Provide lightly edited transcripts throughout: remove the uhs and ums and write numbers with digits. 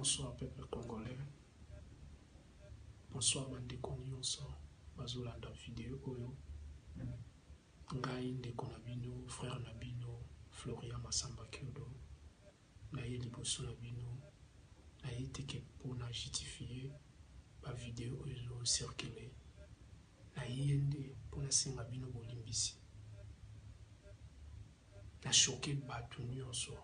Bonsoir peuple congolais. Bonsoir bandeko nyonso bazolanda vidéo oyo. Ngai ndeko na bino, frère na bino, Florian Massamba Kyodo. Naye liboso na bino, naye teke pona justifier ba vidéo oyo circuler. Naye nde pona senga bino bolimbisi. Na choqué batu nyonso.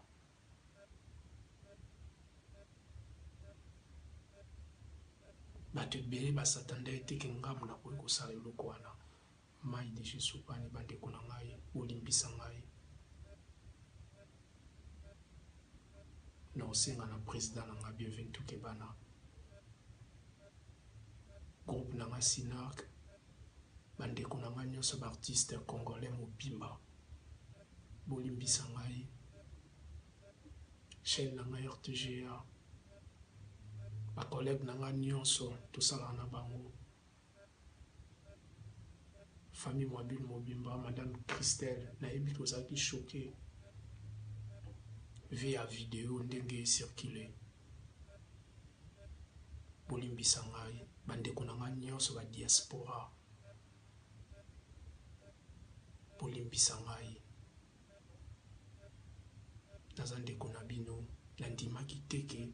Bato ebele basatanda ete ke ngamu na koyi kosala eloko wana. Mai de Jésus pani bandeko na ngai bolimbisa ngai. Na osenga na président na ngai Bienvenue Kebana. Groupe na ngai Sinak. Bandeko na ngai nyonso ba artiste congolais mobimba. Bolimbisa ngai. Chaîne na ngai RTGA. Ba collègue na ngai nyonso tosala na bango. Famille mobile mobimba, Madame Christelle, nayebi tozaki choqué via vidéo ndenge circulé. Bolimbisa ngai, bandeko na ngai nyonso ba diaspora. Bolimbisa ngai. Naza ndeko na bino, nandimaki teke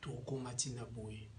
tokoma tina boye.